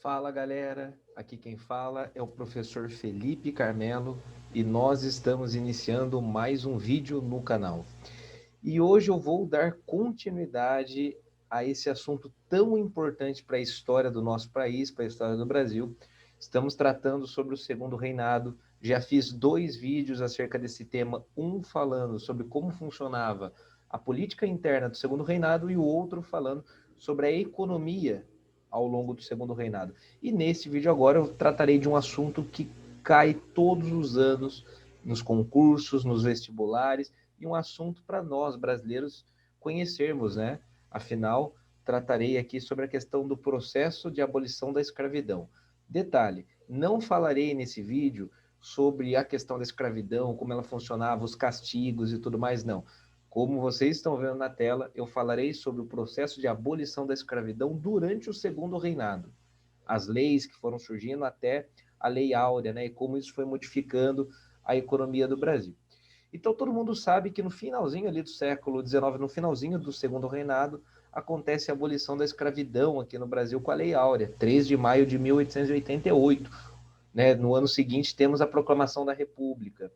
Fala galera, aqui quem fala é o professor Felipe Carmelo e nós estamos iniciando mais um vídeo no canal. E hoje eu vou dar continuidade a esse assunto tão importante para a história do nosso país, para a história do Brasil. Estamos tratando sobre o Segundo Reinado. Já fiz 2 vídeos acerca desse tema, um falando sobre como funcionava a política interna do Segundo Reinado e o outro falando sobre a economia ao longo do Segundo Reinado. E nesse vídeo agora eu tratarei de um assunto que cai todos os anos nos concursos, nos vestibulares, e um assunto para nós brasileiros conhecermos, né? Afinal, tratarei aqui sobre a questão do processo de abolição da escravidão. Detalhe, não falarei nesse vídeo sobre a questão da escravidão, como ela funcionava, os castigos e tudo mais, não. Como vocês estão vendo na tela, eu falarei sobre o processo de abolição da escravidão durante o Segundo Reinado. As leis que foram surgindo até a Lei Áurea, né? E como isso foi modificando a economia do Brasil. Então todo mundo sabe que no finalzinho ali do século XIX, no finalzinho do Segundo Reinado, acontece a abolição da escravidão aqui no Brasil com a Lei Áurea, 3 de maio de 1888. Né? No ano seguinte temos a proclamação da República.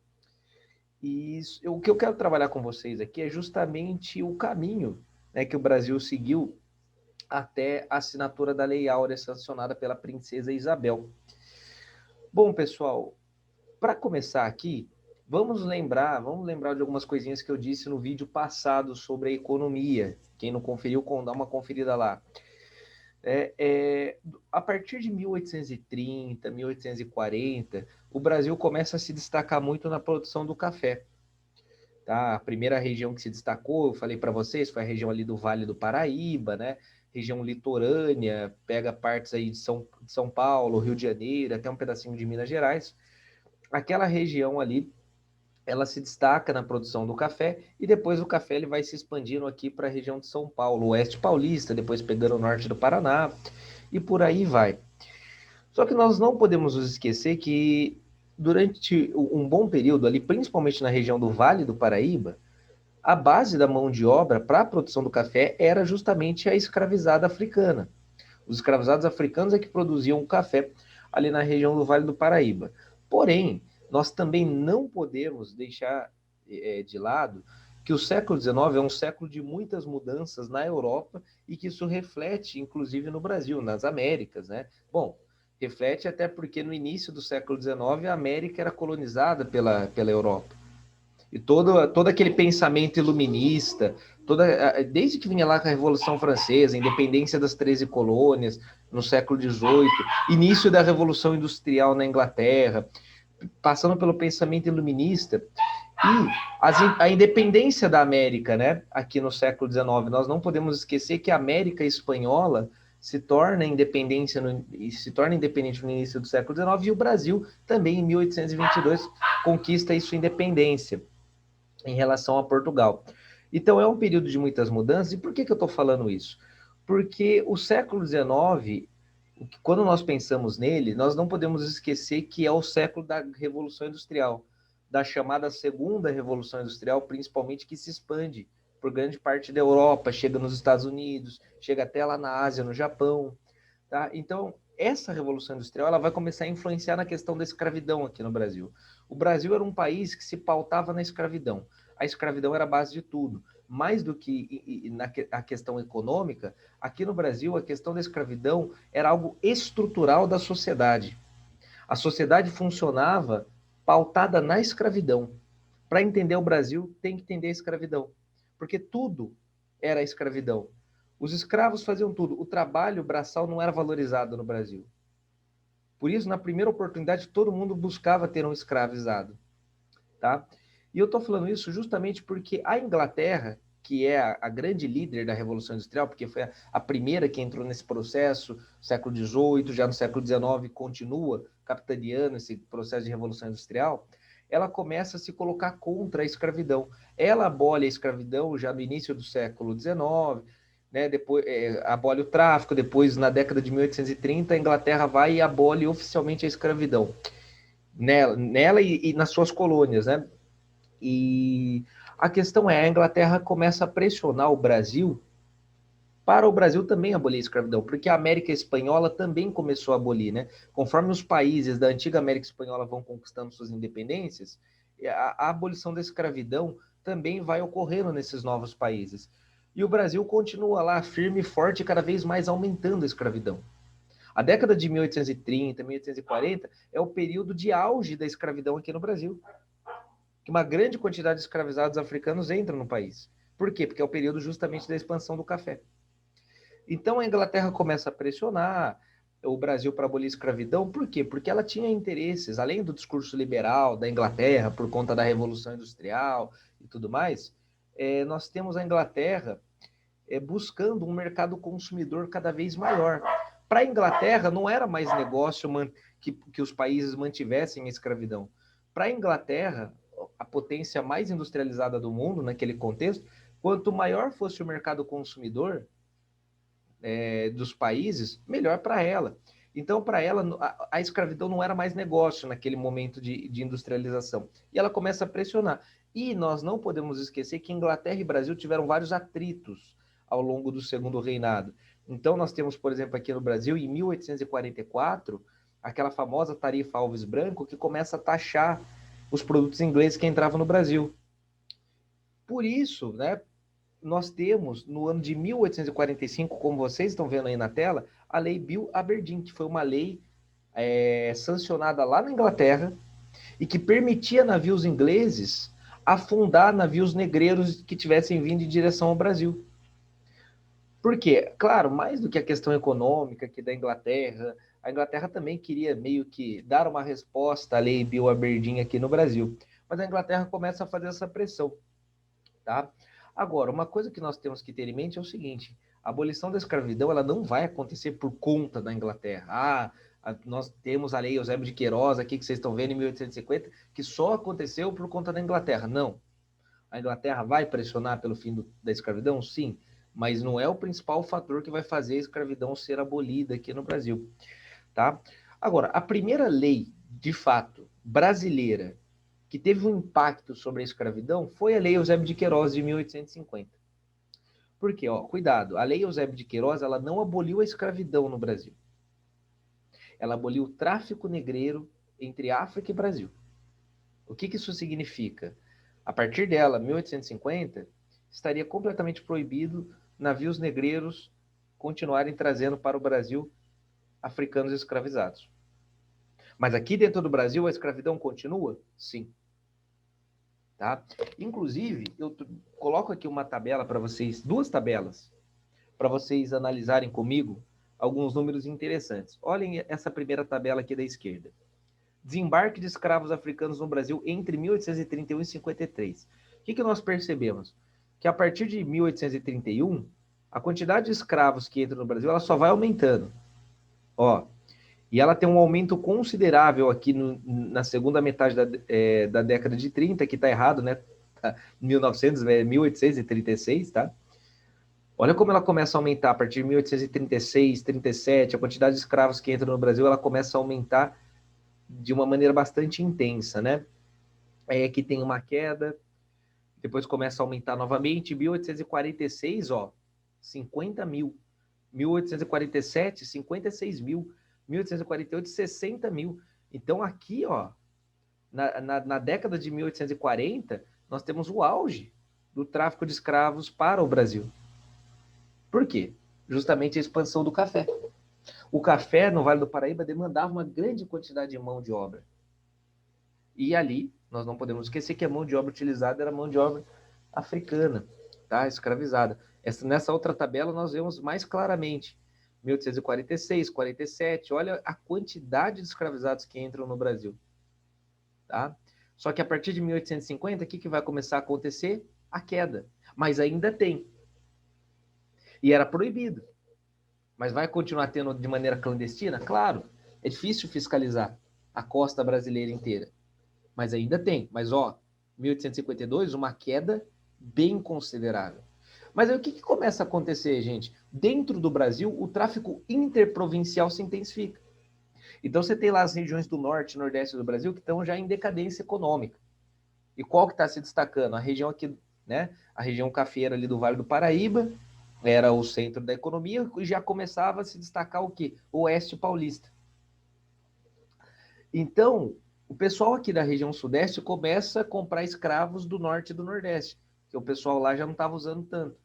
E o que eu quero trabalhar com vocês aqui é justamente o caminho, né, que o Brasil seguiu até a assinatura da Lei Áurea sancionada pela princesa Isabel. Bom, pessoal, para começar aqui, vamos lembrar de algumas coisinhas que eu disse no vídeo passado sobre a economia. Quem não conferiu, dá uma conferida lá. A partir de 1830, 1840, o Brasil começa a se destacar muito na produção do café. Tá? A primeira região que se destacou, eu falei para vocês, foi a região ali do Vale do Paraíba, né? Região litorânea, pega partes aí de São Paulo, Rio de Janeiro, até um pedacinho de Minas Gerais. Aquela região ali, ela se destaca na produção do café e depois o café ele vai se expandindo aqui para a região de São Paulo, oeste paulista, depois pegando o norte do Paraná e por aí vai. Só que nós não podemos nos esquecer que durante um bom período ali, principalmente na região do Vale do Paraíba, a base da mão de obra para a produção do café era justamente a escravizada africana. Os escravizados africanos é que produziam o café ali na região do Vale do Paraíba. Porém, nós também não podemos deixar de lado que o século XIX é um século de muitas mudanças na Europa e que isso reflete, inclusive, no Brasil, nas Américas, né? Bom, reflete até porque no início do século XIX a América era colonizada pela Europa. E todo aquele pensamento iluminista, desde que vinha lá com a Revolução Francesa, a independência das 13 colônias no século XVIII, início da Revolução Industrial na Inglaterra, passando pelo pensamento iluminista, e a independência da América, né, aqui no século XIX. Nós não podemos esquecer que a América espanhola se torna independente no início do século XIX, e o Brasil também, em 1822, conquista sua independência em relação a Portugal. Então é um período de muitas mudanças. E por que eu estou falando isso? Porque o século XIX, quando nós pensamos nele, nós não podemos esquecer que é o século da Revolução Industrial, da chamada Segunda Revolução Industrial, principalmente, que se expande por grande parte da Europa, chega nos Estados Unidos, chega até lá na Ásia, no Japão. Tá? Então, essa Revolução Industrial ela vai começar a influenciar na questão da escravidão aqui no Brasil. O Brasil era um país que se pautava na escravidão. A escravidão era a base de tudo. Mais do que a questão econômica, aqui no Brasil, a questão da escravidão era algo estrutural da sociedade. A sociedade funcionava pautada na escravidão. Para entender o Brasil, tem que entender a escravidão. Porque tudo era escravidão. Os escravos faziam tudo. O trabalho braçal não era valorizado no Brasil. Por isso, na primeira oportunidade, todo mundo buscava ter um escravizado. Tá? E eu estou falando isso justamente porque a Inglaterra, que é a grande líder da Revolução Industrial, porque foi a primeira que entrou nesse processo, século XVIII, já no século XIX continua capitaneando esse processo de Revolução Industrial, ela começa a se colocar contra a escravidão. Ela abole a escravidão já no início do século XIX, né, depois abole o tráfico, depois na década de 1830 a Inglaterra vai e abole oficialmente a escravidão nela e nas suas colônias, né? E a questão é, a Inglaterra começa a pressionar o Brasil Para o Brasil também abolir a escravidão, porque a América Espanhola também começou a abolir, né? Conforme os países da antiga América Espanhola vão conquistando suas independências, a abolição da escravidão também vai ocorrendo nesses novos países. E o Brasil continua lá firme e forte, cada vez mais aumentando a escravidão. A década de 1830, 1840 é o período de auge da escravidão aqui no Brasil. Que uma grande quantidade de escravizados africanos entra no país. Por quê? Porque é o período justamente da expansão do café. Então a Inglaterra começa a pressionar o Brasil para abolir a escravidão. Por quê? Porque ela tinha interesses, além do discurso liberal da Inglaterra, por conta da Revolução Industrial e tudo mais, nós temos a Inglaterra buscando um mercado consumidor cada vez maior. Para a Inglaterra, não era mais negócio que os países mantivessem a escravidão. Para a Inglaterra, a potência mais industrializada do mundo, naquele contexto, quanto maior fosse o mercado consumidor dos países, melhor para ela. Então, para ela, a escravidão não era mais negócio naquele momento de industrialização. E ela começa a pressionar. E nós não podemos esquecer que Inglaterra e Brasil tiveram vários atritos ao longo do segundo reinado. Então, nós temos, por exemplo, aqui no Brasil, em 1844, aquela famosa tarifa Alves Branco, que começa a taxar os produtos ingleses que entravam no Brasil. Por isso, né, nós temos, no ano de 1845, como vocês estão vendo aí na tela, a Lei Bill Aberdeen, que foi uma lei sancionada lá na Inglaterra e que permitia navios ingleses afundar navios negreiros que tivessem vindo em direção ao Brasil. Por quê? Claro, mais do que a questão econômica que da Inglaterra, a Inglaterra também queria meio que dar uma resposta à Lei Bill Aberdeen aqui no Brasil. Mas a Inglaterra começa a fazer essa pressão, tá? Agora, uma coisa que nós temos que ter em mente é o seguinte: a abolição da escravidão ela não vai acontecer por conta da Inglaterra. Nós temos a lei Eusébio de Queiroz aqui que vocês estão vendo em 1850, que só aconteceu por conta da Inglaterra. Não. A Inglaterra vai pressionar pelo fim da escravidão? Sim, mas não é o principal fator que vai fazer a escravidão ser abolida aqui no Brasil, tá? Agora, a primeira lei, de fato, brasileira que teve um impacto sobre a escravidão foi a Lei Eusébio de Queiroz de 1850. Por quê? Cuidado, a Lei Eusébio de Queiroz ela não aboliu a escravidão no Brasil. Ela aboliu o tráfico negreiro entre África e Brasil. O que isso significa? A partir dela, 1850, estaria completamente proibido navios negreiros continuarem trazendo para o Brasil africanos escravizados. Mas aqui dentro do Brasil a escravidão continua? Sim. Tá? Inclusive, eu coloco aqui uma tabela para vocês, duas tabelas, para vocês analisarem comigo alguns números interessantes. Olhem essa primeira tabela aqui da esquerda. Desembarque de escravos africanos no Brasil entre 1831 e 53. O que nós percebemos? Que a partir de 1831, a quantidade de escravos que entram no Brasil ela só vai aumentando. E ela tem um aumento considerável aqui na segunda metade da década de 30, que está errado, né? 1900, 1836, tá? Olha como ela começa a aumentar a partir de 1836, 37, a quantidade de escravos que entram no Brasil, ela começa a aumentar de uma maneira bastante intensa, né? Aí aqui tem uma queda, depois começa a aumentar novamente, 1846, 50 mil. 1847, 56 mil. 1848, 60 mil. Então, aqui, na década de 1840, nós temos o auge do tráfico de escravos para o Brasil. Por quê? Justamente a expansão do café. O café no Vale do Paraíba demandava uma grande quantidade de mão de obra. E ali, nós não podemos esquecer que a mão de obra utilizada era mão de obra africana, tá? Escravizada. Nessa outra tabela, nós vemos mais claramente 1846, 47, olha a quantidade de escravizados que entram no Brasil. Tá? Só que a partir de 1850, o que vai começar a acontecer? A queda. Mas ainda tem. E era proibido. Mas vai continuar tendo de maneira clandestina? Claro, é difícil fiscalizar a costa brasileira inteira. Mas ainda tem. Mas, 1852, uma queda bem considerável. Mas aí o que começa a acontecer, gente? Dentro do Brasil, o tráfico interprovincial se intensifica. Então você tem lá as regiões do norte e nordeste do Brasil que estão já em decadência econômica. E qual que está se destacando? A região aqui, né? A região cafeira ali do Vale do Paraíba era o centro da economia, e já começava a se destacar o quê? O Oeste Paulista. Então, o pessoal aqui da região Sudeste começa a comprar escravos do Norte e do Nordeste, que o pessoal lá já não estava usando tanto.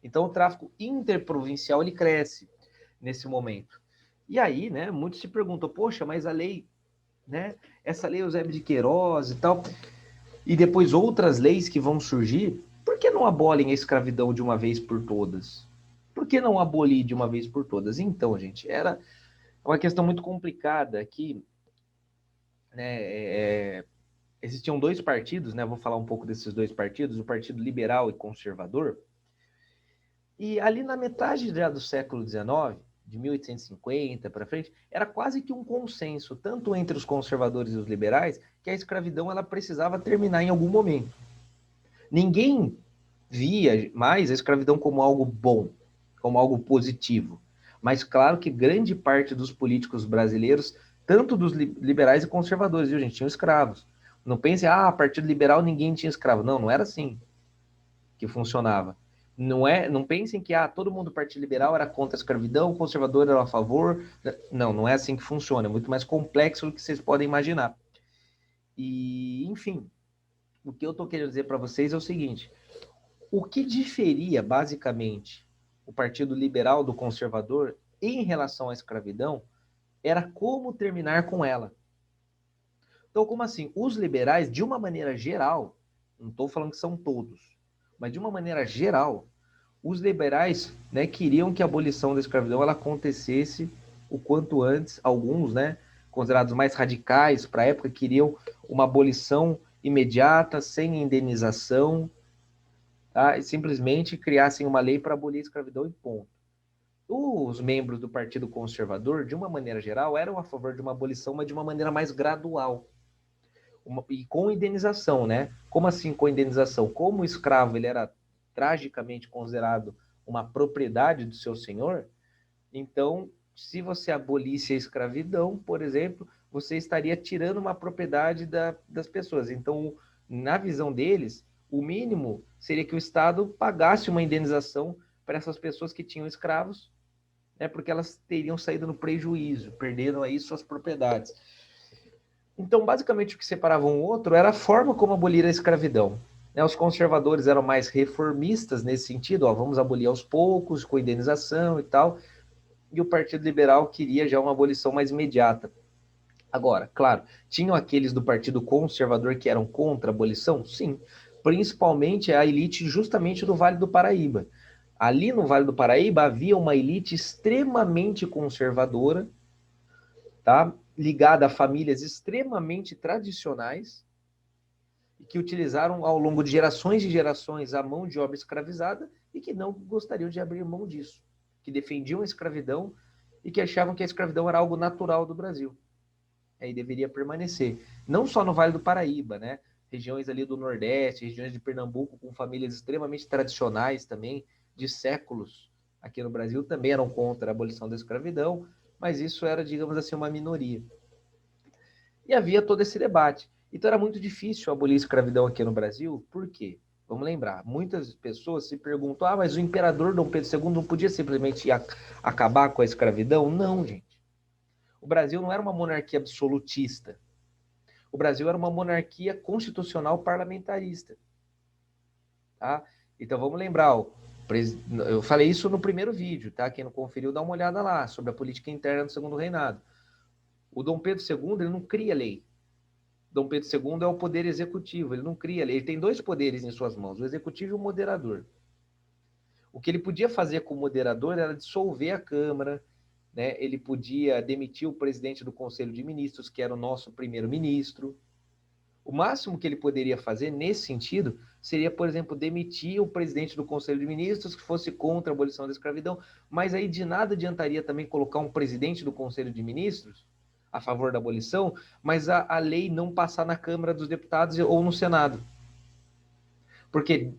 Então, o tráfico interprovincial ele cresce nesse momento. E aí, né, muitos se perguntam, poxa, mas a lei, né, essa lei Eusébio de Queiroz e tal, e depois outras leis que vão surgir, por que não abolem a escravidão de uma vez por todas? Por que não abolir de uma vez por todas? Então, gente, era uma questão muito complicada que, né, existiam dois partidos, né, vou falar um pouco desses dois partidos, o Partido Liberal e Conservador, e ali na metade já do século XIX, de 1850 para frente, era quase que um consenso, tanto entre os conservadores e os liberais, que a escravidão ela precisava terminar em algum momento. Ninguém via mais a escravidão como algo bom, como algo positivo. Mas claro que grande parte dos políticos brasileiros, tanto dos liberais e conservadores, viu, gente, tinham escravos. Não pense, partido liberal ninguém tinha escravo. Não, não era assim que funcionava. Não pensem que todo mundo do Partido Liberal era contra a escravidão, o conservador era a favor. Não, não é assim que funciona. É muito mais complexo do que vocês podem imaginar. E, enfim, o que eu estou querendo dizer para vocês é o seguinte: o que diferia, basicamente, o Partido Liberal do Conservador em relação à escravidão era como terminar com ela. Então, como assim? Os liberais, de uma maneira geral, não estou falando que são todos, mas de uma maneira geral, os liberais, né, queriam que a abolição da escravidão ela acontecesse o quanto antes. Alguns, né, considerados mais radicais para a época, queriam uma abolição imediata, sem indenização, tá? E simplesmente criassem uma lei para abolir a escravidão e ponto. Os membros do Partido Conservador, de uma maneira geral, eram a favor de uma abolição, mas de uma maneira mais gradual. E com indenização, né? Como assim com indenização? Como o escravo ele era tragicamente considerado uma propriedade do seu senhor, então, se você abolisse a escravidão, por exemplo, você estaria tirando uma propriedade das pessoas. Então, na visão deles, o mínimo seria que o Estado pagasse uma indenização para essas pessoas que tinham escravos, né, porque elas teriam saído no prejuízo, perderam aí suas propriedades. Então, basicamente, o que separava um outro era a forma como abolir a escravidão. Né, os conservadores eram mais reformistas nesse sentido, vamos abolir aos poucos, com indenização e tal, e o Partido Liberal queria já uma abolição mais imediata. Agora, claro, tinham aqueles do Partido Conservador que eram contra a abolição? Sim, principalmente a elite justamente do Vale do Paraíba. Ali no Vale do Paraíba havia uma elite extremamente conservadora, tá? Ligada a famílias extremamente tradicionais, e que utilizaram ao longo de gerações e gerações a mão de obra escravizada e que não gostariam de abrir mão disso, que defendiam a escravidão e que achavam que a escravidão era algo natural do Brasil. Aí deveria permanecer. Não só no Vale do Paraíba, né? Regiões ali do Nordeste, regiões de Pernambuco, com famílias extremamente tradicionais também, de séculos aqui no Brasil, também eram contra a abolição da escravidão, mas isso era, digamos assim, uma minoria. E havia todo esse debate. Então era muito difícil abolir a escravidão aqui no Brasil, por quê? Vamos lembrar, muitas pessoas se perguntam, mas o imperador Dom Pedro II não podia simplesmente acabar com a escravidão? Não, gente. O Brasil não era uma monarquia absolutista. O Brasil era uma monarquia constitucional parlamentarista. Tá? Então vamos lembrar, eu falei isso no primeiro vídeo, tá? Quem não conferiu, dá uma olhada lá, sobre a política interna do Segundo Reinado. O Dom Pedro II ele não cria lei. Dom Pedro II é o poder executivo, ele não cria lei. Ele tem dois poderes em suas mãos, o executivo e o moderador. O que ele podia fazer com o moderador era dissolver a Câmara, né? Ele podia demitir o presidente do Conselho de Ministros, que era o nosso primeiro-ministro. O máximo que ele poderia fazer nesse sentido seria, por exemplo, demitir o presidente do Conselho de Ministros que fosse contra a abolição da escravidão, mas aí de nada adiantaria também colocar um presidente do Conselho de Ministros a favor da abolição, mas a lei não passar na Câmara dos Deputados ou no Senado. Porque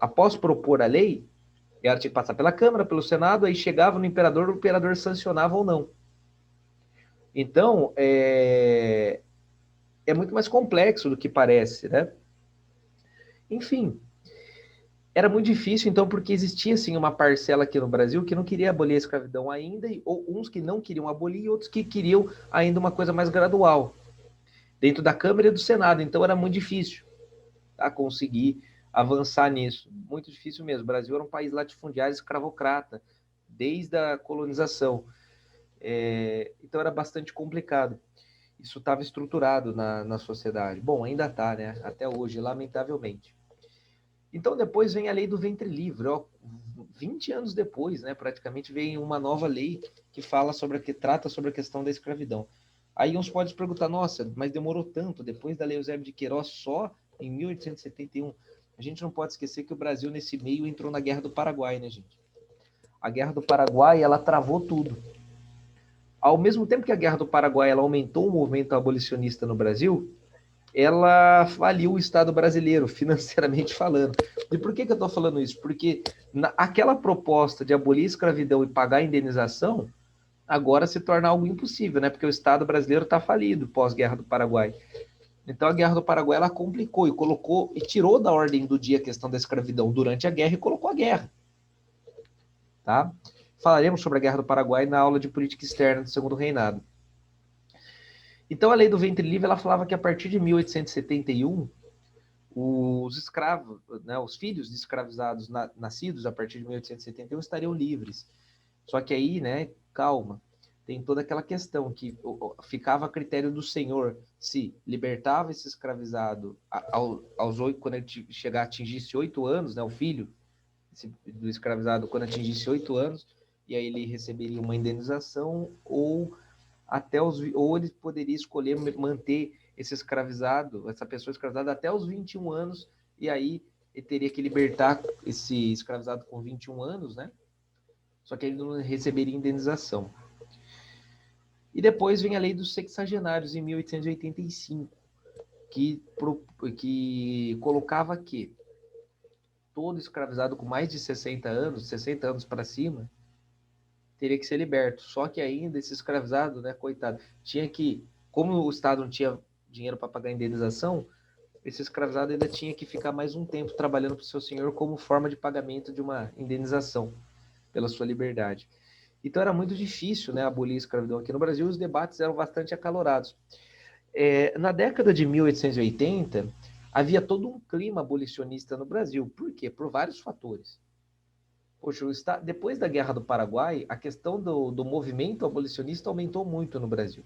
após propor a lei, ela tinha que passar pela Câmara, pelo Senado, aí chegava no imperador, o imperador sancionava ou não. Então, é muito mais complexo do que parece, né? Enfim, Era muito difícil, então, porque existia, assim, uma parcela aqui no Brasil que não queria abolir a escravidão ainda, ou uns que não queriam abolir e outros que queriam ainda uma coisa mais gradual, dentro da Câmara e do Senado. Então, era muito difícil, tá, conseguir avançar nisso. Muito difícil mesmo. O Brasil era um país latifundiário, escravocrata, desde a colonização. Então, era bastante complicado. Isso estava estruturado na sociedade. Bom, ainda está, né? Até hoje, lamentavelmente. Então, depois vem a lei do ventre livre. Ó, 20 anos depois, né? Praticamente vem uma nova lei que fala sobre que trata sobre a questão da escravidão. Aí uns podem se perguntar, nossa, mas demorou tanto, depois da Lei Eusébio de Queiroz, só em 1871. A gente não pode esquecer que o Brasil, nesse meio, entrou na Guerra do Paraguai, né, gente? A Guerra do Paraguai, ela travou tudo. Ao mesmo tempo que a Guerra do Paraguai ela aumentou o movimento abolicionista no Brasil, ela faliu o Estado brasileiro, financeiramente falando. E por que eu estou falando isso? Porque aquela proposta de abolir a escravidão e pagar a indenização agora se torna algo impossível, né? Porque o Estado brasileiro está falido pós-Guerra do Paraguai. Então a Guerra do Paraguai ela complicou e colocou e tirou da ordem do dia a questão da escravidão durante a guerra e colocou a guerra, tá? Falaremos sobre a Guerra do Paraguai na aula de política externa do Segundo Reinado. Então a lei do ventre livre ela falava que a partir de 1871 os escravos, né, os filhos de escravizados nascidos a partir de 1871 estariam livres. Só que aí, né, calma, tem toda aquela questão que ficava a critério do senhor se libertava esse escravizado aos 8, quando ele chegar atingisse 8 anos, né, o filho do escravizado quando atingisse 8 anos, e aí ele receberia uma indenização ou ele poderia escolher manter esse escravizado, essa pessoa escravizada até os 21 anos, e aí ele teria que libertar esse escravizado com 21 anos, né? Só que ele não receberia indenização. E depois vem a lei dos sexagenários, em 1885, que colocava que todo escravizado com mais de 60 anos para cima, teria que ser liberto. Só que ainda esse escravizado, né, coitado, tinha que, como o Estado não tinha dinheiro para pagar a indenização, esse escravizado ainda tinha que ficar mais um tempo trabalhando para o seu senhor como forma de pagamento de uma indenização pela sua liberdade. Então era muito difícil, né, abolir a escravidão aqui no Brasil, os debates eram bastante acalorados. Na década de 1880, havia todo um clima abolicionista no Brasil. Por quê? Por vários fatores. Poxa, depois da Guerra do Paraguai, a questão do movimento abolicionista aumentou muito no Brasil.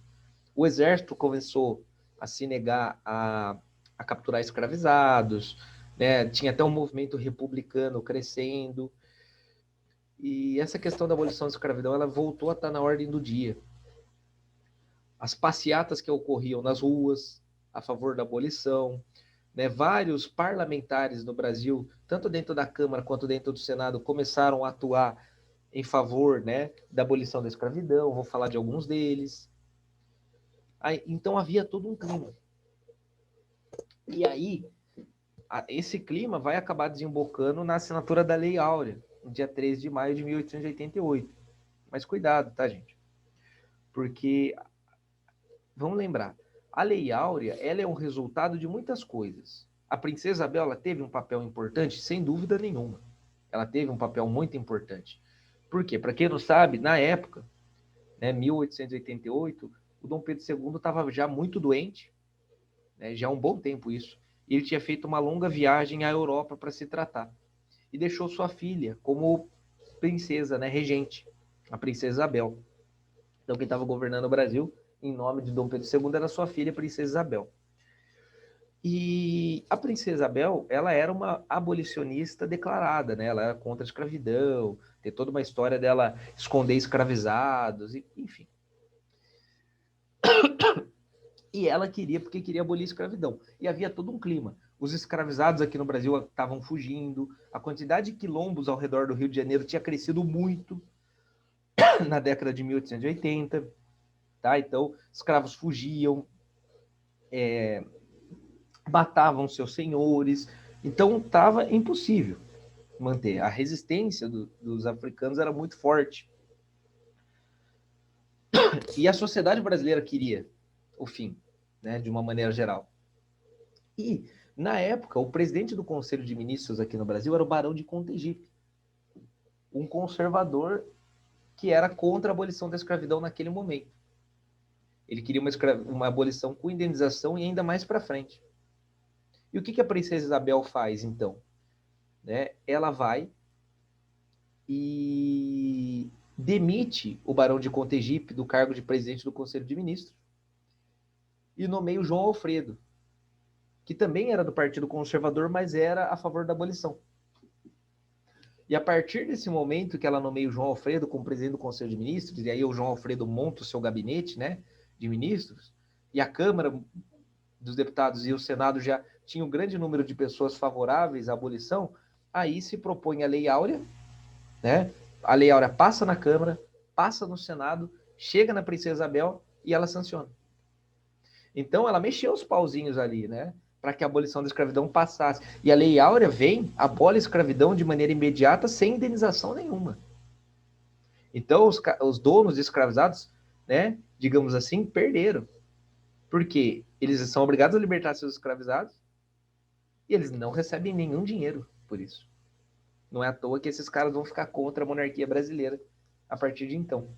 O exército começou a se negar a capturar escravizados, né? Tinha até um movimento republicano crescendo, e essa questão da abolição da escravidão ela voltou a estar na ordem do dia. As passeatas que ocorriam nas ruas a favor da abolição, né? Vários parlamentares no Brasil, tanto dentro da Câmara quanto dentro do Senado, começaram a atuar em favor, né, da abolição da escravidão. Vou falar de alguns deles. Então havia todo um clima. E aí, esse clima vai acabar desembocando na assinatura da Lei Áurea, no dia 13 de maio de 1888. Mas cuidado, tá, gente? Porque, vamos lembrar, a Lei Áurea ela é um resultado de muitas coisas. A princesa Isabel ela teve um papel importante, sem dúvida nenhuma. Ela teve um papel muito importante. Por quê? Para quem não sabe, na época, né, 1888, o Dom Pedro II estava já muito doente, né, já há um bom tempo isso. E ele tinha feito uma longa viagem à Europa para se tratar. E deixou sua filha como princesa, né, regente, a princesa Isabel. Então quem estava governando o Brasil, em nome de Dom Pedro II, era sua filha, a princesa Isabel. E a princesa Isabel, ela era uma abolicionista declarada, né? Ela era contra a escravidão, tem toda uma história dela esconder escravizados, enfim. E ela queria, porque queria abolir a escravidão. E havia todo um clima. Os escravizados aqui no Brasil estavam fugindo, a quantidade de quilombos ao redor do Rio de Janeiro tinha crescido muito na década de 1880, tá? Então, escravos fugiam, matavam seus senhores, então estava impossível manter. A resistência dos africanos era muito forte. E a sociedade brasileira queria o fim, né, de uma maneira geral. E Na época, o presidente do Conselho de Ministros aqui no Brasil era o Barão de Contegipe, um conservador que era contra a abolição da escravidão naquele momento. Ele queria uma abolição com indenização e ainda mais para frente. E o que a princesa Isabel faz, então? Né? Ela vai e demite o Barão de Contegipe do cargo de presidente do Conselho de Ministros e nomeia o João Alfredo, que também era do Partido Conservador, mas era a favor da abolição. E a partir desse momento que ela nomeia o João Alfredo como presidente do Conselho de Ministros, e aí o João Alfredo monta o seu gabinete, né, de ministros, e a Câmara dos Deputados e o Senado já tinham um grande número de pessoas favoráveis à abolição, aí se propõe a Lei Áurea, né? A Lei Áurea passa na Câmara, passa no Senado, chega na Princesa Isabel e ela sanciona. Então ela mexeu os pauzinhos ali, né? Para que a abolição da escravidão passasse. E a Lei Áurea vem, abole a escravidão de maneira imediata, sem indenização nenhuma. Então os donos de escravizados, né, digamos assim, perderam. Porque eles são obrigados a libertar seus escravizados e eles não recebem nenhum dinheiro por isso. Não é à toa que esses caras vão ficar contra a monarquia brasileira a partir de então.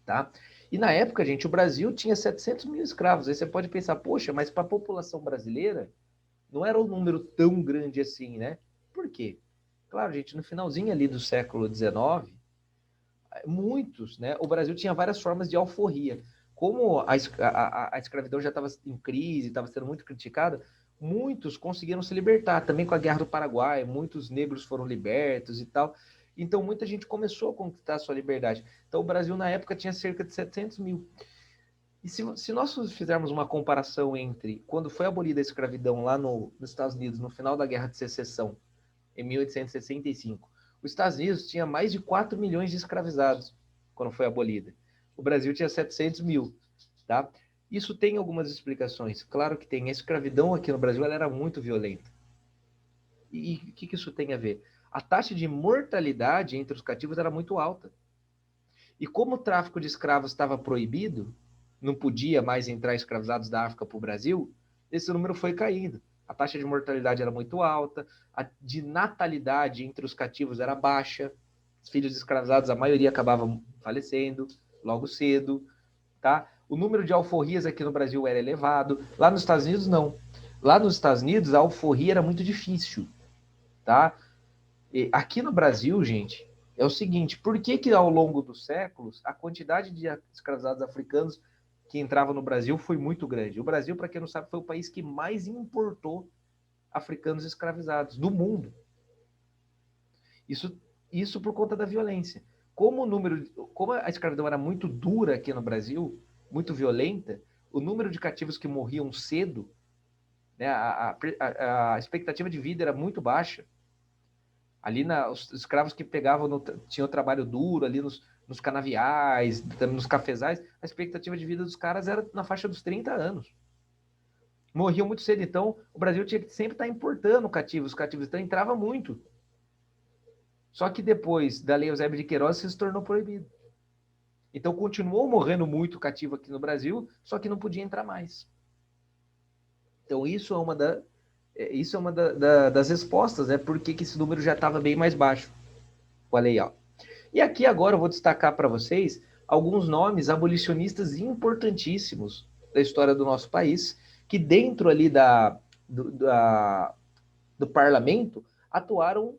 Tá? E na época, gente, o Brasil tinha 700 mil escravos. Aí você pode pensar, poxa, mas para a população brasileira não era um número tão grande assim, né? Por quê? Claro, gente, no finalzinho ali do século XIX, muitos, né? O Brasil tinha várias formas de alforria. Como a escravidão já estava em crise, estava sendo muito criticada, muitos conseguiram se libertar. Também com a Guerra do Paraguai, muitos negros foram libertos e tal. Então, muita gente começou a conquistar a sua liberdade. Então, o Brasil, na época, tinha cerca de 700 mil. E se nós fizermos uma comparação entre quando foi abolida a escravidão lá nos Estados Unidos, no final da Guerra de Secessão, em 1865, os Estados Unidos tinha mais de 4 milhões de escravizados quando foi abolida. O Brasil tinha 700 mil. Tá? Isso tem algumas explicações. Claro que tem. A escravidão aqui no Brasil ela era muito violenta. E o que isso tem a ver? A taxa de mortalidade entre os cativos era muito alta. E como o tráfico de escravos estava proibido, não podia mais entrar escravizados da África para o Brasil, esse número foi caindo. A taxa de mortalidade era muito alta, a de natalidade entre os cativos era baixa, os filhos escravizados, a maioria acabavam falecendo logo cedo, tá? O número de alforrias aqui no Brasil era elevado, lá nos Estados Unidos não. Lá nos Estados Unidos a alforria era muito difícil, tá? E aqui no Brasil, gente, é o seguinte, por que ao longo dos séculos a quantidade de escravizados africanos que entravam no Brasil foi muito grande? O Brasil, para quem não sabe, foi o país que mais importou africanos escravizados do mundo. Isso por conta da violência. Como a escravidão era muito dura aqui no Brasil, muito violenta, o número de cativos que morriam cedo, né, a expectativa de vida era muito baixa. Ali os escravos que pegavam, tinham trabalho duro ali nos canaviais, nos cafezais, a expectativa de vida dos caras era na faixa dos 30 anos. Morriam muito cedo, então o Brasil tinha que sempre estar importando cativos, os cativos, então entrava muito. Só que depois da Lei Eusébio de Queiroz, isso se tornou proibido. Então continuou morrendo muito cativo aqui no Brasil, só que não podia entrar mais. Então isso é uma das respostas, né? Por que esse número já estava bem mais baixo com a Lei Áurea. E aqui agora eu vou destacar para vocês alguns nomes abolicionistas importantíssimos da história do nosso país, que dentro ali do parlamento atuaram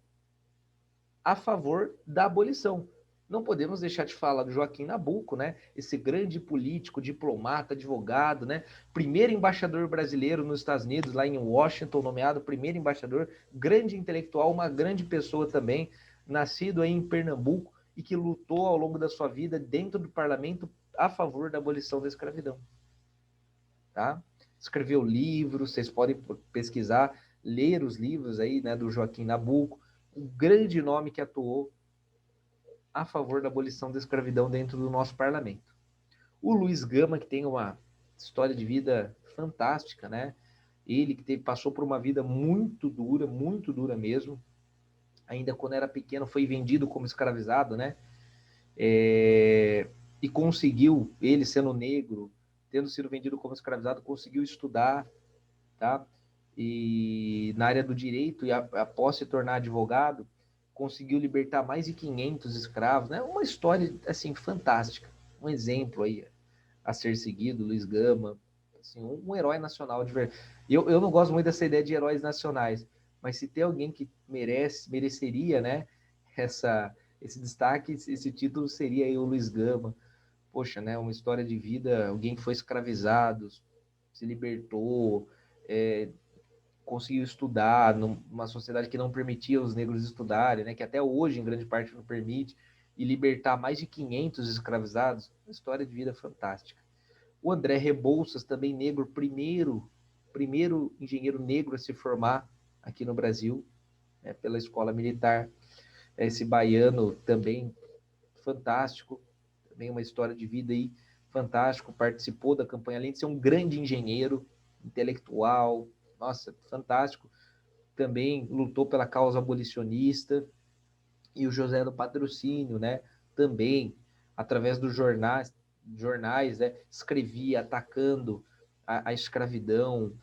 a favor da abolição. Não podemos deixar de falar do Joaquim Nabuco, né? Esse grande político, diplomata, advogado, né? Primeiro embaixador brasileiro nos Estados Unidos, lá em Washington, nomeado primeiro embaixador, grande intelectual, uma grande pessoa também, nascido aí em Pernambuco e que lutou ao longo da sua vida dentro do parlamento a favor da abolição da escravidão. Tá? Escreveu livros, vocês podem pesquisar, ler os livros aí, né, do Joaquim Nabuco, um grande nome que atuou a favor da abolição da escravidão dentro do nosso parlamento. O Luiz Gama, que tem uma história de vida fantástica, né? Ele que passou por uma vida muito dura mesmo. Ainda quando era pequeno foi vendido como escravizado, né? E conseguiu, ele sendo negro, tendo sido vendido como escravizado, conseguiu estudar, tá? e na área do direito, e após se tornar advogado, conseguiu libertar mais de 500 escravos, né? Uma história, assim, fantástica. Um exemplo aí a ser seguido, Luiz Gama, assim, um herói nacional de verdade. Eu não gosto muito dessa ideia de heróis nacionais, mas se tem alguém que mereceria, né, esse destaque, esse título seria aí o Luiz Gama. Poxa, né, uma história de vida, alguém que foi escravizado, se libertou, é, conseguiu estudar numa sociedade que não permitia os negros estudarem, né, que até hoje, em grande parte, não permite, e libertar mais de 500 escravizados, uma história de vida fantástica. O André Rebouças, também negro, primeiro engenheiro negro a se formar aqui no Brasil, né, pela Escola Militar. Esse baiano também fantástico, também uma história de vida aí fantástico, participou da campanha, além de ser um grande engenheiro, intelectual, nossa, fantástico, também lutou pela causa abolicionista, e o José do Patrocínio, né, também, através dos jornais, né, escrevia atacando a escravidão,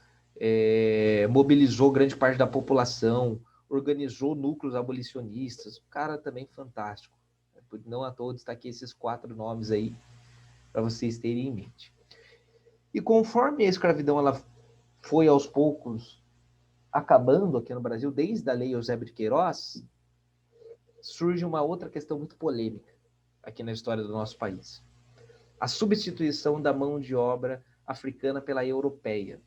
mobilizou grande parte da população, organizou núcleos abolicionistas, um cara também fantástico. Não à toa destaquei esses 4 nomes aí, para vocês terem em mente. E conforme a escravidão ela foi aos poucos acabando aqui no Brasil, desde a Lei Eusébio de Queiroz, surge uma outra questão muito polêmica aqui na história do nosso país. A substituição da mão de obra africana pela europeia.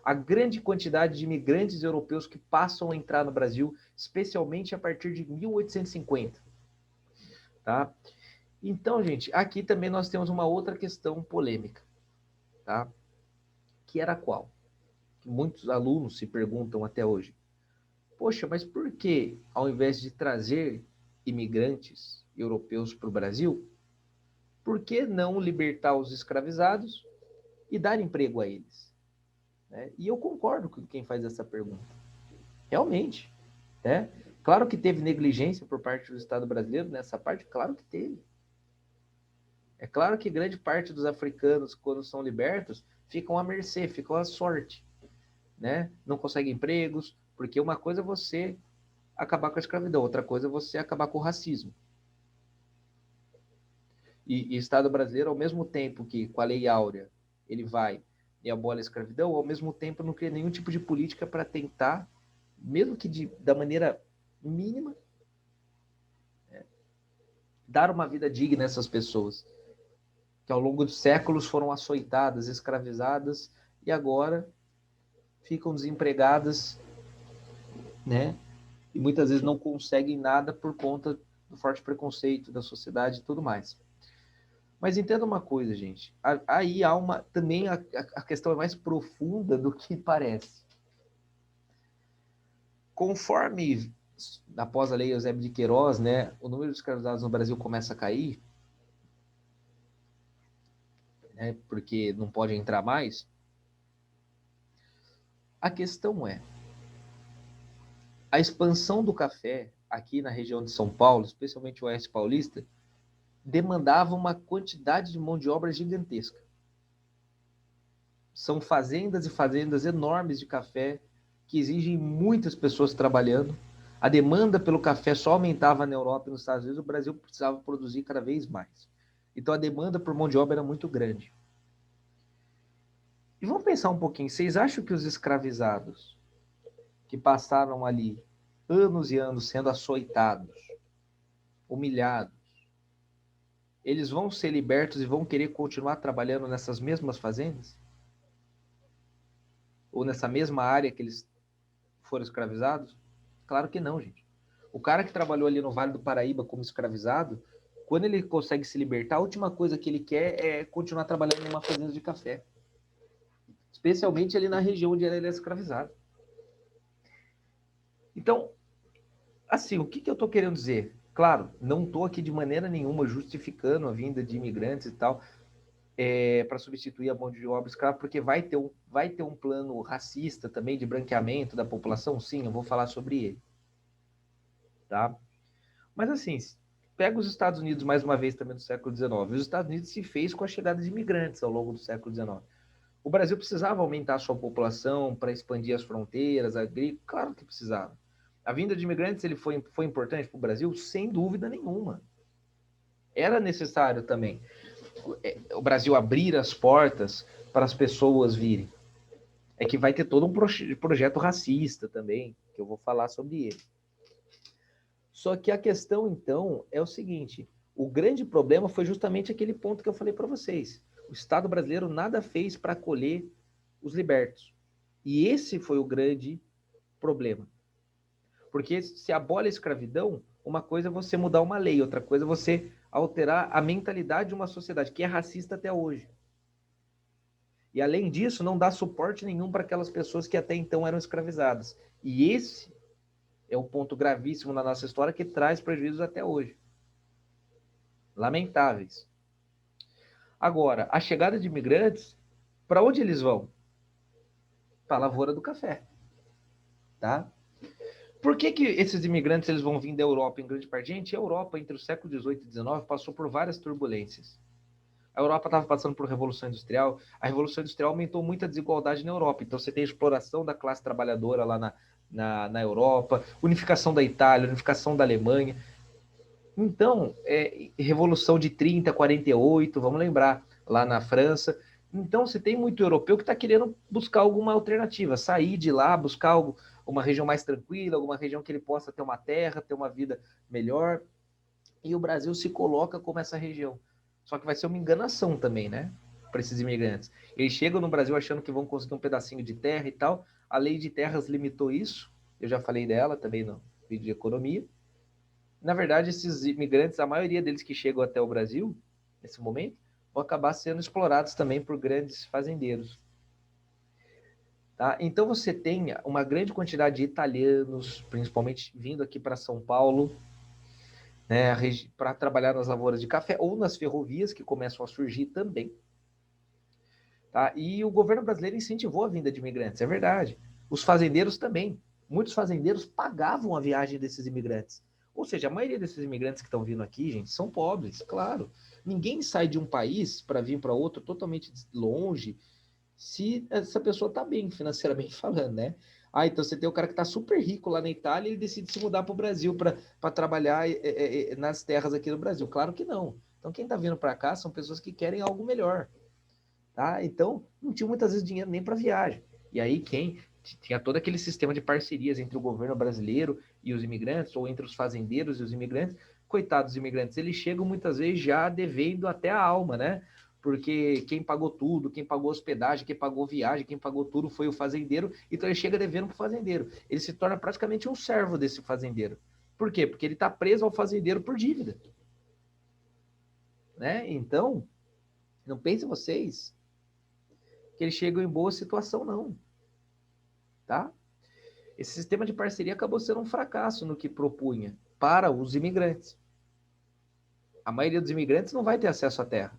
A grande quantidade de imigrantes europeus que passam a entrar no Brasil, especialmente a partir de 1850. Tá? Então, gente, aqui também nós temos uma outra questão polêmica, tá? Que era qual? Que muitos alunos se perguntam até hoje. Poxa, mas por que, ao invés de trazer imigrantes europeus para o Brasil, por que não libertar os escravizados e dar emprego a eles? Né? E eu concordo com quem faz essa pergunta. Realmente. Né? Claro que teve negligência por parte do Estado brasileiro nessa parte, claro que teve. É claro que grande parte dos africanos, quando são libertos, ficam à mercê, ficam à sorte. Né? Não conseguem empregos, porque uma coisa é você acabar com a escravidão, outra coisa é você acabar com o racismo. E o Estado brasileiro, ao mesmo tempo que com a Lei Áurea ele vai e abole a escravidão, ao mesmo tempo não cria nenhum tipo de política para tentar, mesmo que da maneira mínima, dar uma vida digna a essas pessoas, que ao longo dos séculos foram açoitadas, escravizadas, e agora ficam desempregadas, né? E muitas vezes não conseguem nada por conta do forte preconceito da sociedade e tudo mais. Mas entenda uma coisa, gente. Aí há também a questão é mais profunda do que parece. Conforme, após a lei Eusébio de Queiroz, né, o número de escravizados no Brasil começa a cair, né, porque não pode entrar mais. A questão é, a expansão do café aqui na região de São Paulo, especialmente o Oeste Paulista, demandava uma quantidade de mão de obra gigantesca. São fazendas e fazendas enormes de café que exigem muitas pessoas trabalhando. A demanda pelo café só aumentava na Europa e nos Estados Unidos, o Brasil precisava produzir cada vez mais. Então a demanda por mão de obra era muito grande. E vamos pensar um pouquinho, vocês acham que os escravizados que passaram ali anos e anos sendo açoitados, humilhados, eles vão ser libertos e vão querer continuar trabalhando nessas mesmas fazendas? Ou nessa mesma área que eles foram escravizados? Claro que não, gente. O cara que trabalhou ali no Vale do Paraíba como escravizado, quando ele consegue se libertar, a última coisa que ele quer é continuar trabalhando numa fazenda de café. Especialmente ali na região onde ele é escravizado. Então, assim, o que eu estou querendo dizer? Claro, não estou aqui de maneira nenhuma justificando a vinda de imigrantes e tal, para substituir a mão de obra escrava, porque vai ter um plano racista também de branqueamento da população, sim, eu vou falar sobre ele. Tá? Mas assim, pega os Estados Unidos mais uma vez também do século XIX. Os Estados Unidos se fez com a chegada de imigrantes ao longo do século XIX. O Brasil precisava aumentar a sua população para expandir as fronteiras, claro que precisava. A vinda de imigrantes ele foi importante para o Brasil? Sem dúvida nenhuma. Era necessário também o Brasil abrir as portas para as pessoas virem. É que vai ter todo um projeto racista também, que eu vou falar sobre ele. Só que a questão, então, é o seguinte: o grande problema foi justamente aquele ponto que eu falei para vocês. O Estado brasileiro nada fez para acolher os libertos. E esse foi o grande problema. Porque se abole a escravidão, uma coisa é você mudar uma lei, outra coisa é você alterar a mentalidade de uma sociedade que é racista até hoje. E além disso, não dá suporte nenhum para aquelas pessoas que até então eram escravizadas. E esse é o ponto gravíssimo na nossa história que traz prejuízos até hoje. Lamentáveis. Agora, a chegada de imigrantes, para onde eles vão? Para a lavoura do café. Tá? Por que esses imigrantes eles vão vir da Europa em grande parte? Gente, a Europa, entre o século XVIII e XIX, passou por várias turbulências. A Europa estava passando por Revolução Industrial. A Revolução Industrial aumentou muito a desigualdade na Europa. Então, você tem a exploração da classe trabalhadora lá na Europa, unificação da Itália, unificação da Alemanha. Então, Revolução de 30, 48, vamos lembrar, lá na França. Então, você tem muito europeu que está querendo buscar alguma alternativa, sair de lá, buscar uma região mais tranquila, alguma região que ele possa ter uma terra, ter uma vida melhor. E o Brasil se coloca como essa região. Só que vai ser uma enganação também, né? Para esses imigrantes. Eles chegam no Brasil achando que vão conseguir um pedacinho de terra e tal. A lei de terras limitou isso. Eu já falei dela também no vídeo de economia. Na verdade, esses imigrantes, a maioria deles que chegam até o Brasil, nesse momento, vão acabar sendo explorados também por grandes fazendeiros. Tá? Então você tem uma grande quantidade de italianos, principalmente vindo aqui para São Paulo, né, para trabalhar nas lavouras de café ou nas ferrovias que começam a surgir também. Tá? E o governo brasileiro incentivou a vinda de imigrantes, é verdade. Os fazendeiros também. Muitos fazendeiros pagavam a viagem desses imigrantes. Ou seja, a maioria desses imigrantes que estão vindo aqui, gente, são pobres, claro. Ninguém sai de um país para vir para outro totalmente longe se essa pessoa está bem financeiramente falando, né? Ah, então você tem o cara que está super rico lá na Itália e ele decide se mudar para o Brasil para trabalhar nas terras aqui do Brasil. Claro que não. Então quem está vindo para cá são pessoas que querem algo melhor. Tá? Então não tinha muitas vezes dinheiro nem para viagem. E aí quem tinha todo aquele sistema de parcerias entre o governo brasileiro e os imigrantes, ou entre os fazendeiros e os imigrantes, coitados dos imigrantes, eles chegam muitas vezes já devendo até a alma, né? Porque quem pagou tudo, quem pagou hospedagem, quem pagou viagem, quem pagou tudo foi o fazendeiro, então ele chega devendo para o fazendeiro. Ele se torna praticamente um servo desse fazendeiro. Por quê? Porque ele está preso ao fazendeiro por dívida. Né? Então, não pensem vocês que eles chegam em boa situação, não. Tá? Esse sistema de parceria acabou sendo um fracasso no que propunha para os imigrantes. A maioria dos imigrantes não vai ter acesso à terra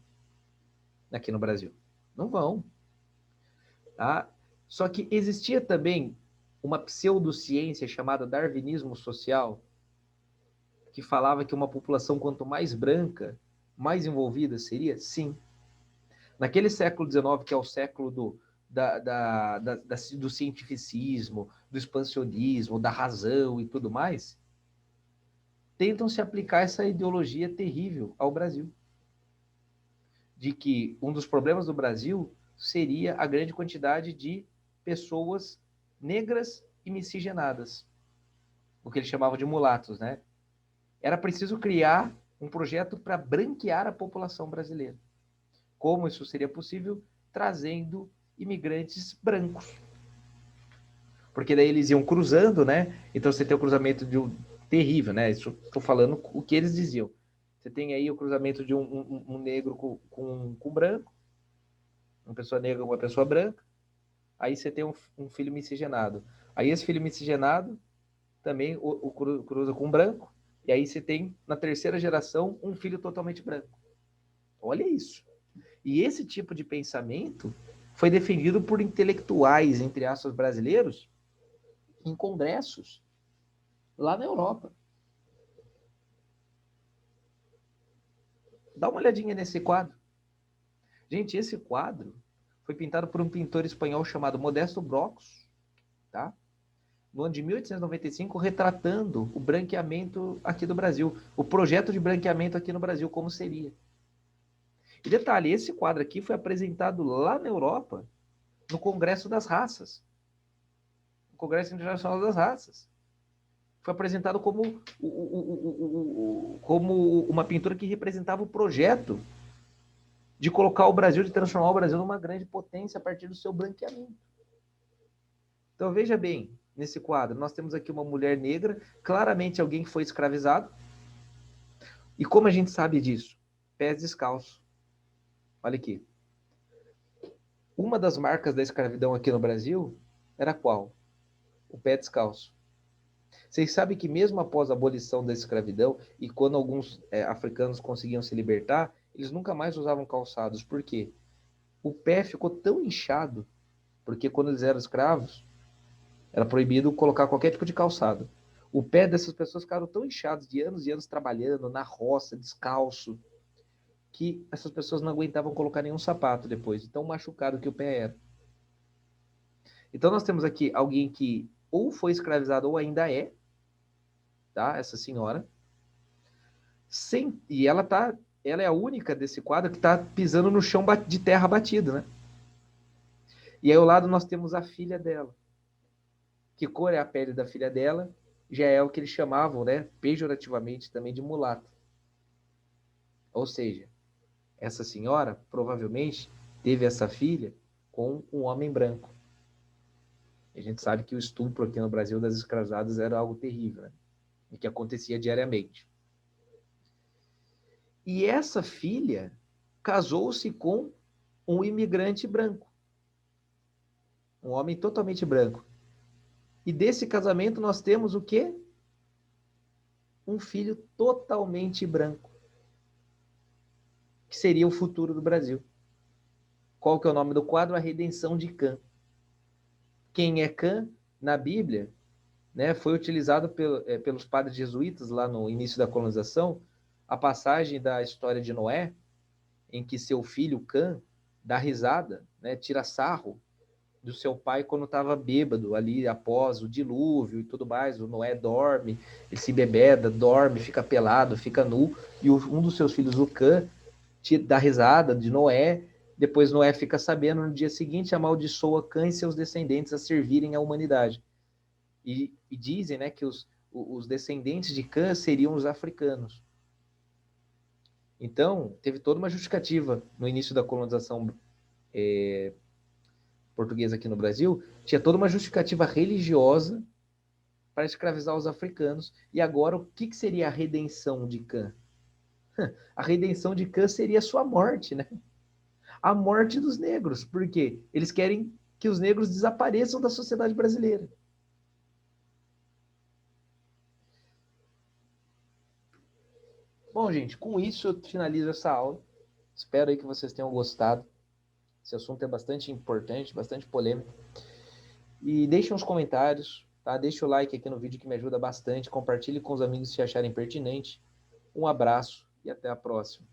aqui no Brasil. Não vão. Tá? Só que existia também uma pseudociência chamada darwinismo social, que falava que uma população quanto mais branca, mais envolvida seria? Sim. Naquele século XIX, que é o século do cientificismo, do expansionismo, da razão e tudo mais, tentam se aplicar essa ideologia terrível ao Brasil. De que um dos problemas do Brasil seria a grande quantidade de pessoas negras e miscigenadas, o que eles chamavam de mulatos, né? Era preciso criar um projeto para branquear a população brasileira. Como isso seria possível? Trazendo imigrantes brancos. Porque daí eles iam cruzando, né? Então você tem o cruzamento de um terrível, né? Isso estou falando o que eles diziam. Você tem aí o cruzamento de um negro com branco, uma pessoa negra com uma pessoa branca. Aí você tem um filho miscigenado. Aí esse filho miscigenado também cruza com um branco. E aí você tem, na terceira geração, um filho totalmente branco. Olha isso. E esse tipo de pensamento foi defendido por intelectuais, entre aspas, brasileiros, em congressos lá na Europa. Dá uma olhadinha nesse quadro. Gente, esse quadro foi pintado por um pintor espanhol chamado Modesto Brocos, tá? No ano de 1895, retratando o branqueamento aqui do Brasil, o projeto de branqueamento aqui no Brasil, como seria. E detalhe, esse quadro aqui foi apresentado lá na Europa, no Congresso das Raças, no Congresso Internacional das Raças. Foi apresentado como uma pintura que representava o projeto de colocar o Brasil, de transformar o Brasil numa grande potência a partir do seu branqueamento. Então veja bem, nesse quadro, nós temos aqui uma mulher negra, claramente alguém que foi escravizado. E como a gente sabe disso? Pés descalços. Olha aqui. Uma das marcas da escravidão aqui no Brasil era qual? O pé descalço. Vocês sabem que mesmo após a abolição da escravidão e quando alguns africanos conseguiam se libertar, eles nunca mais usavam calçados. Por quê? O pé ficou tão inchado, porque quando eles eram escravos, era proibido colocar qualquer tipo de calçado. O pé dessas pessoas ficaram tão inchados de anos e anos trabalhando na roça, descalço, que essas pessoas não aguentavam colocar nenhum sapato depois, de tão machucado que o pé era. Então nós temos aqui alguém que ou foi escravizado ou ainda é, tá? Essa senhora. E ela é a única desse quadro que está pisando no chão de terra batido, né? E aí ao lado nós temos a filha dela. Que cor é a pele da filha dela? Já é o que eles chamavam, né, pejorativamente também de mulata. Ou seja, essa senhora provavelmente teve essa filha com um homem branco. A gente sabe que o estupro aqui no Brasil das escravizadas era algo terrível, né? E que acontecia diariamente. E essa filha casou-se com um imigrante branco. Um homem totalmente branco. E desse casamento nós temos o quê? Um filho totalmente branco. Que seria o futuro do Brasil. Qual que é o nome do quadro? A Redenção de Cã. Quem é Cã na Bíblia, né, foi utilizado pelos padres jesuítas lá no início da colonização, a passagem da história de Noé, em que seu filho Cã dá risada, né, tira sarro do seu pai quando estava bêbado ali após o dilúvio e tudo mais. O Noé dorme, ele se embebeda, dorme, fica pelado, fica nu, e um dos seus filhos, o Cã, dá risada de Noé. Depois Noé fica sabendo, no dia seguinte amaldiçoa Cã e seus descendentes a servirem à humanidade. E dizem, né, que os descendentes de Cã seriam os africanos. Então, teve toda uma justificativa no início da colonização portuguesa aqui no Brasil, tinha toda uma justificativa religiosa para escravizar os africanos. E agora, o que seria a redenção de Cã? A redenção de Cã seria a sua morte, né? A morte dos negros. Por quê? Eles querem que os negros desapareçam da sociedade brasileira. Bom, gente, com isso eu finalizo essa aula. Espero aí que vocês tenham gostado. Esse assunto é bastante importante, bastante polêmico. E deixem os comentários, tá? Deixa o like aqui no vídeo que me ajuda bastante. Compartilhe com os amigos se acharem pertinente. Um abraço e até a próxima.